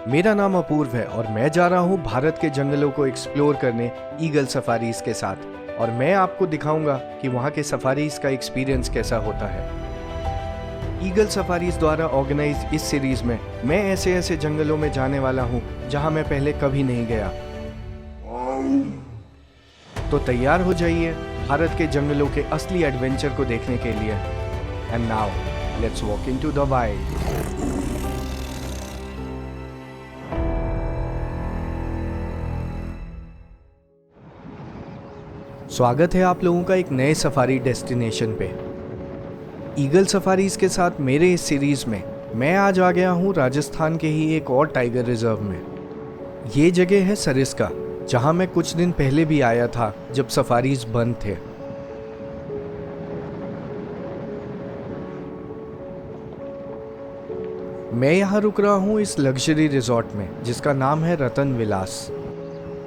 मेरा नाम अपूर्व है और मैं जा रहा हूँ भारत के जंगलों को एक्सप्लोर करने ईगल सफारीज के साथ। और मैं आपको दिखाऊंगा कि वहाँ के सफारीज का एक्सपीरियंस कैसा होता है। ईगल सफारीज द्वारा ऑर्गेनाइज इस सीरीज में मैं ऐसे ऐसे जंगलों में जाने वाला हूँ जहाँ मैं पहले कभी नहीं गया। तो तैयार हो जाइए भारत के जंगलों के असली एडवेंचर को देखने के लिए। And now let's walk into the wild. स्वागत है आप लोगों का एक नए सफारी डेस्टिनेशन पे। ईगल सफारीज के साथ मेरे इस सीरीज में मैं आज आ गया हूँ राजस्थान के ही एक और टाइगर रिजर्व में। ये जगह है सरिस्का, जहाँ मैं कुछ दिन पहले भी आया था जब सफारीज बंद थे। मैं यहाँ रुक रहा हूँ इस लग्जरी रिजॉर्ट में जिसका नाम है रतन विलास।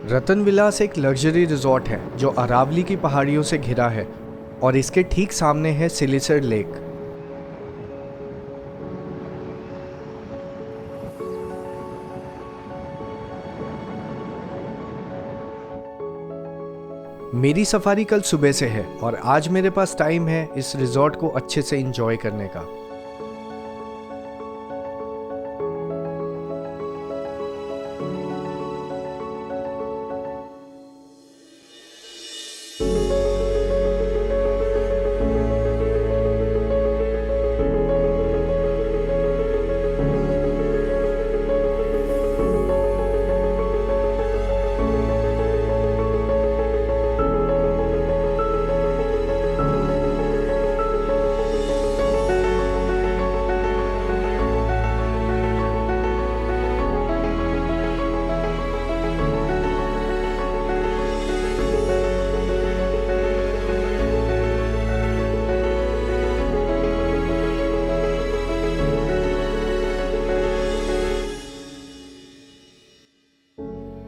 रतन विलास एक लग्जरी रिजॉर्ट है जो अरावली की पहाड़ियों से घिरा है और इसके ठीक सामने है सिलिसर लेक। मेरी सफारी कल सुबह से है और आज मेरे पास टाइम है इस रिजॉर्ट को अच्छे से एंजॉय करने का।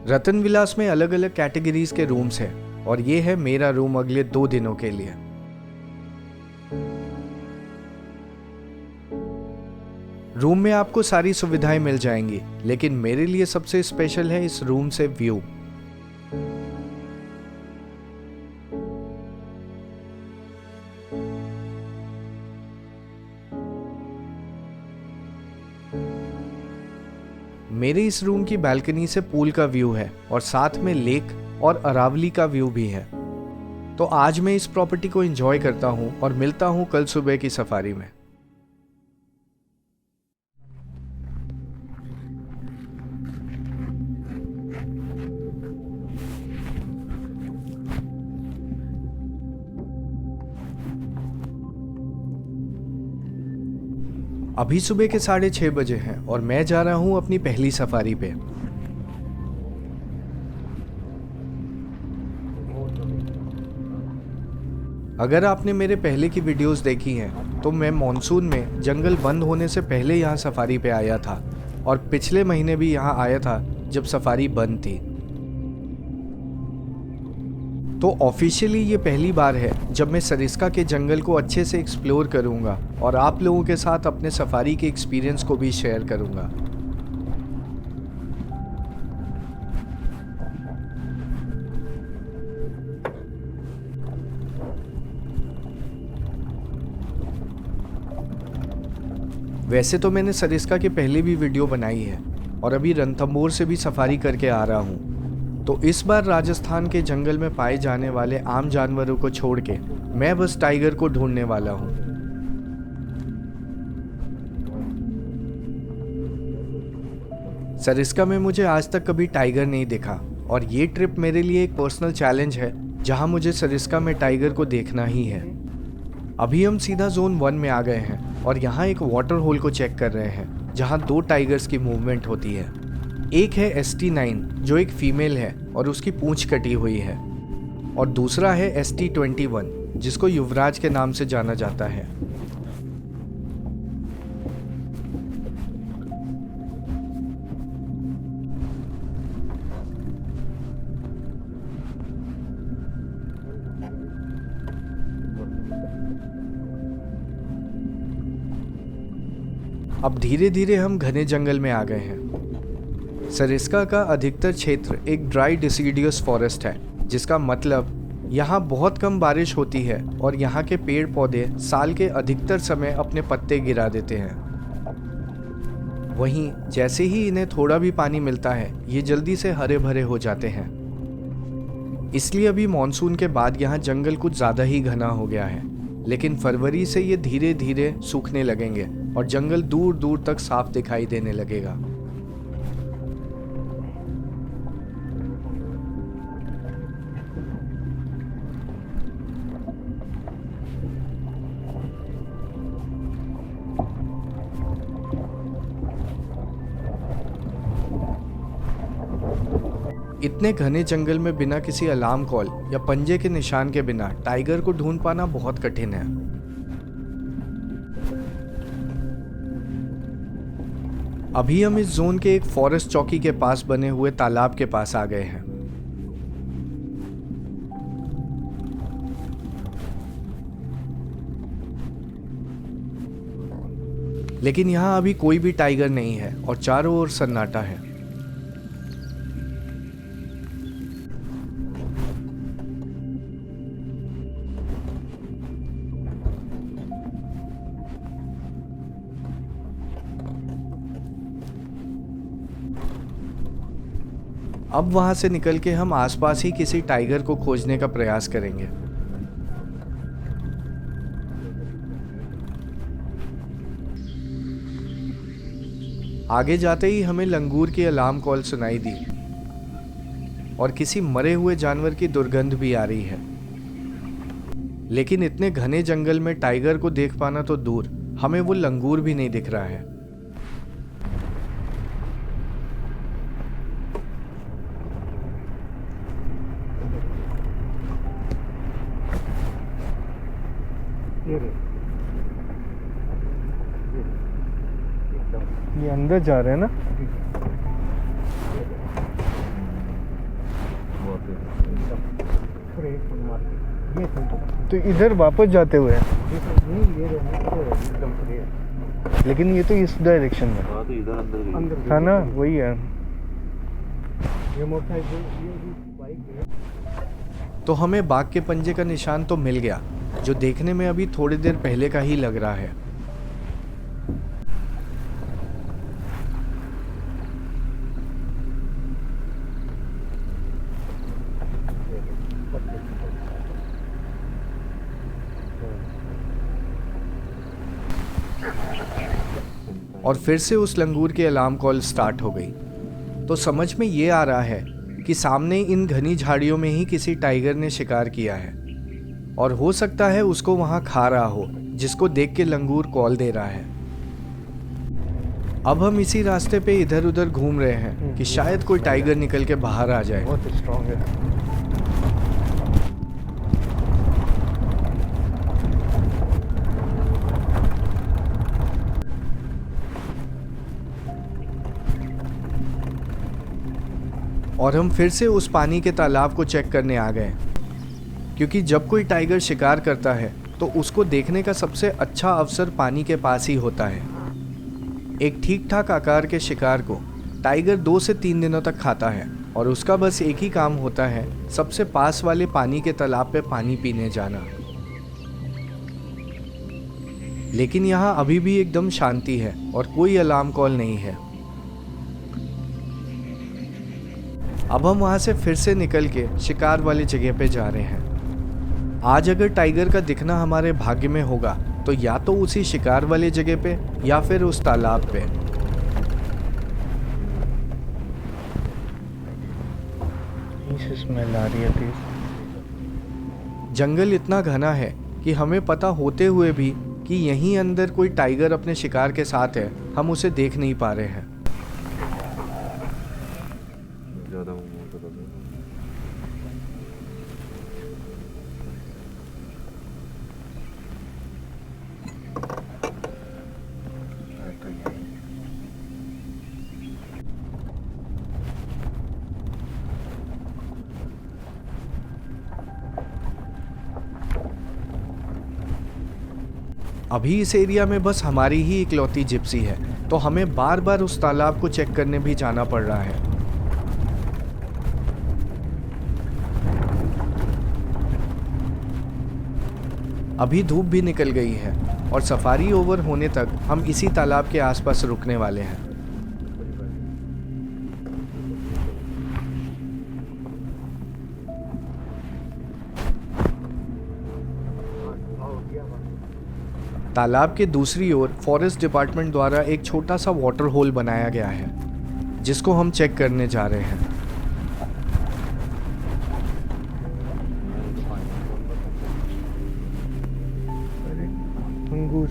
रतन विलास में अलग अलग कैटेगरीज के रूम्स हैं और ये है मेरा रूम अगले 2 दिनों के लिए। रूम में आपको सारी सुविधाएं मिल जाएंगी, लेकिन मेरे लिए सबसे स्पेशल है इस रूम से व्यू। मेरे इस रूम की बालकनी से पूल का व्यू है और साथ में लेक और अरावली का व्यू भी है। तो आज मैं इस प्रॉपर्टी को एंजॉय करता हूं और मिलता हूं कल सुबह की सफारी में। अभी सुबह के 6:30 बजे हैं और मैं जा रहा हूं अपनी पहली सफारी पे। अगर आपने मेरे पहले की वीडियोस देखी हैं तो मैं मॉनसून में जंगल बंद होने से पहले यहाँ सफारी पे आया था और पिछले महीने भी यहाँ आया था जब सफारी बंद थी। तो ऑफिशियली ये पहली बार है जब मैं सरिस्का के जंगल को अच्छे से एक्सप्लोर करूंगा और आप लोगों के साथ अपने सफारी के एक्सपीरियंस को भी शेयर करूंगा। वैसे तो मैंने सरिस्का के पहले भी वीडियो बनाई है और अभी रणथंभौर से भी सफारी करके आ रहा हूँ। तो इस बार राजस्थान के जंगल में पाए जाने वाले आम जानवरों को छोड़ के मैं बस टाइगर को ढूंढने वाला हूँ। सरिस्का में मुझे आज तक कभी टाइगर नहीं दिखा और ये ट्रिप मेरे लिए एक पर्सनल चैलेंज है जहाँ मुझे सरिस्का में टाइगर को देखना ही है। अभी हम सीधा जोन 1 में आ गए हैं और यहाँ एक वाटर होल को चेक कर रहे हैं जहाँ 2 टाइगर्स की मूवमेंट होती है। एक है ST9 जो एक फीमेल है और उसकी पूंछ कटी हुई है, और दूसरा है ST21 जिसको युवराज के नाम से जाना जाता है। अब धीरे धीरे हम घने जंगल में आ गए हैं। सरिस्का का अधिकतर क्षेत्र एक ड्राई डिसीडियस फॉरेस्ट है, जिसका मतलब यहाँ बहुत कम बारिश होती है और यहाँ के पेड़ पौधे साल के अधिकतर समय अपने पत्ते गिरा देते हैं। वहीं जैसे ही इन्हें थोड़ा भी पानी मिलता है, ये जल्दी से हरे भरे हो जाते हैं। इसलिए अभी मॉनसून के बाद यहाँ जंगल कुछ ज़्यादा ही घना हो गया है, लेकिन फरवरी से ये धीरे धीरे सूखने लगेंगे और जंगल दूर दूर तक साफ दिखाई देने लगेगा। इतने घने जंगल में बिना किसी अलार्म कॉल या पंजे के निशान के बिना टाइगर को ढूंढ पाना बहुत कठिन है। अभी हम इस जोन के एक फॉरेस्ट चौकी के पास बने हुए तालाब के पास आ गए हैं। लेकिन यहाँ अभी कोई भी टाइगर नहीं है और चारों ओर सन्नाटा है। अब वहां से निकल के हम आसपास ही किसी टाइगर को खोजने का प्रयास करेंगे। आगे जाते ही हमें लंगूर की अलार्म कॉल सुनाई दी और किसी मरे हुए जानवर की दुर्गंध भी आ रही है। लेकिन इतने घने जंगल में टाइगर को देख पाना तो दूर, हमें वो लंगूर भी नहीं दिख रहा है। ये अंदर जा रहे हैं ना? तो इधर वापस जाते हुए लेकिन ये तो इस डायरेक्शन में तो इधर अंदर था ना, वही है। ये मोटरसाइकिल तो हमें बाघ के पंजे का निशान तो मिल गया, जो देखने में अभी थोड़ी देर पहले का ही लग रहा है। और फिर से उस लंगूर की अलार्म कॉल स्टार्ट हो गई। तो समझ में ये आ रहा है कि सामने इन घनी झाड़ियों में ही किसी टाइगर ने शिकार किया है और हो सकता है उसको वहां खा रहा हो, जिसको देख के लंगूर कॉल दे रहा है। अब हम इसी रास्ते पे इधर उधर घूम रहे हैं कि शायद कोई टाइगर निकल के बाहर आ जाए। बहुत स्ट्रांग है। और हम फिर से उस पानी के तालाब को चेक करने आ गए, क्योंकि जब कोई टाइगर शिकार करता है तो उसको देखने का सबसे अच्छा अवसर पानी के पास ही होता है। एक ठीक ठाक आकार के शिकार को टाइगर 2 से 3 दिनों तक खाता है और उसका बस एक ही काम होता है, सबसे पास वाले पानी के तालाब पे पानी पीने जाना। लेकिन यहाँ अभी भी एकदम शांति है और कोई अलार्म कॉल नहीं है। अब हम वहां से फिर से निकल के शिकार वाली जगह पे जा रहे हैं। आज अगर टाइगर का दिखना हमारे भाग्य में होगा तो या तो उसी शिकार वाली जगह पे या फिर उस तालाब पे। स्मेल आ रही है तेज। जंगल इतना घना है कि हमें पता होते हुए भी कि यहीं अंदर कोई टाइगर अपने शिकार के साथ है, हम उसे देख नहीं पा रहे हैं। ज़्यादा मोटा कर दो। अभी इस एरिया में बस हमारी ही इकलौती जिप्सी है, तो हमें बार बार उस तालाब को चेक करने भी जाना पड़ रहा है। अभी धूप भी निकल गई है और सफारी ओवर होने तक हम इसी तालाब के आसपास रुकने वाले हैं। तालाब के दूसरी ओर फॉरेस्ट डिपार्टमेंट द्वारा एक छोटा सा वाटर होल बनाया गया है, जिसको हम चेक करने जा रहे हैं। अरे मंगूस।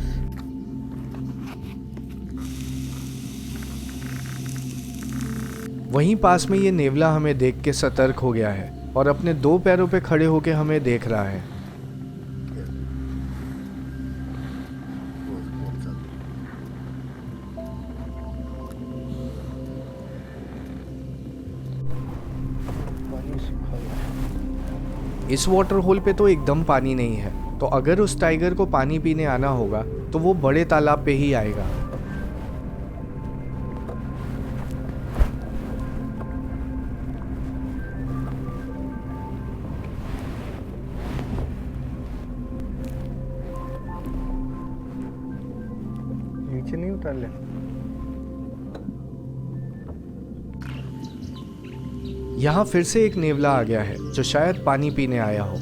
वहीं पास में ये नेवला हमें देख के सतर्क हो गया है और अपने 2 पैरों पे खड़े होके हमें देख रहा है। पानी सूखा हुआ है। इस वाटर होल पे तो एकदम पानी नहीं है, तो अगर उस टाइगर को पानी पीने आना होगा तो वो बड़े तालाब पे ही आएगा। नीचे नहीं उतार ले। यहाँ फिर से एक नेवला आ गया है जो शायद पानी पीने आया हो।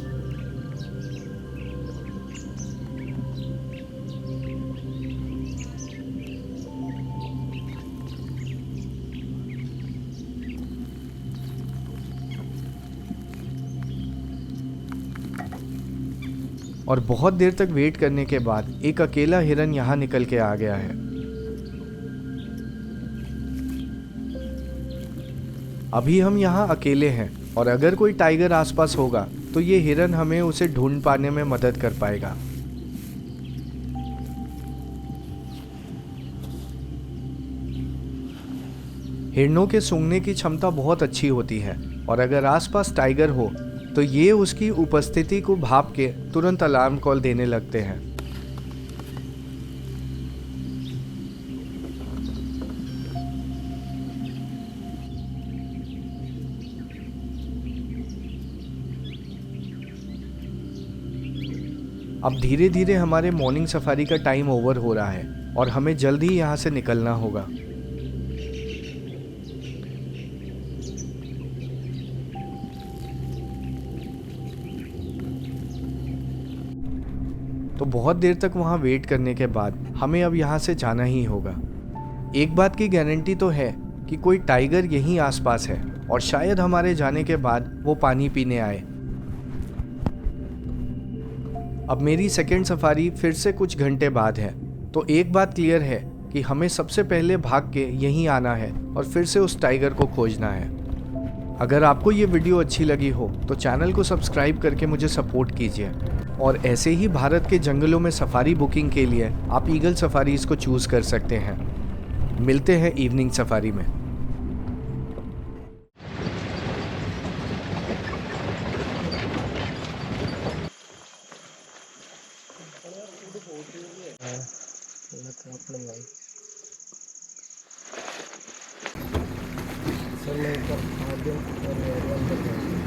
और बहुत देर तक वेट करने के बाद एक अकेला हिरन यहाँ निकल के आ गया है। अभी हम यहाँ अकेले हैं और अगर कोई टाइगर आसपास होगा तो ये हिरन हमें उसे ढूंढ पाने में मदद कर पाएगा। हिरणों के सूंघने की क्षमता बहुत अच्छी होती है और अगर आसपास टाइगर हो तो ये उसकी उपस्थिति को भाप के तुरंत अलार्म कॉल देने लगते हैं। अब धीरे धीरे हमारे मॉर्निंग सफारी का टाइम ओवर हो रहा है और हमें जल्द ही यहाँ से निकलना होगा। तो बहुत देर तक वहाँ वेट करने के बाद हमें अब यहाँ से जाना ही होगा। एक बात की गारंटी तो है कि कोई टाइगर यहीं आसपास है और शायद हमारे जाने के बाद वो पानी पीने आए। अब मेरी सेकेंड सफारी फिर से कुछ घंटे बाद है, तो एक बात क्लियर है कि हमें सबसे पहले भाग के यहीं आना है और फिर से उस टाइगर को खोजना है। अगर आपको ये वीडियो अच्छी लगी हो तो चैनल को सब्सक्राइब करके मुझे सपोर्ट कीजिए और ऐसे ही भारत के जंगलों में सफारी बुकिंग के लिए आप ईगल सफारीज को चूज़ कर सकते हैं। मिलते हैं इवनिंग सफारी में। सर मैं एक बार आगे और अंदर जाऊँगा।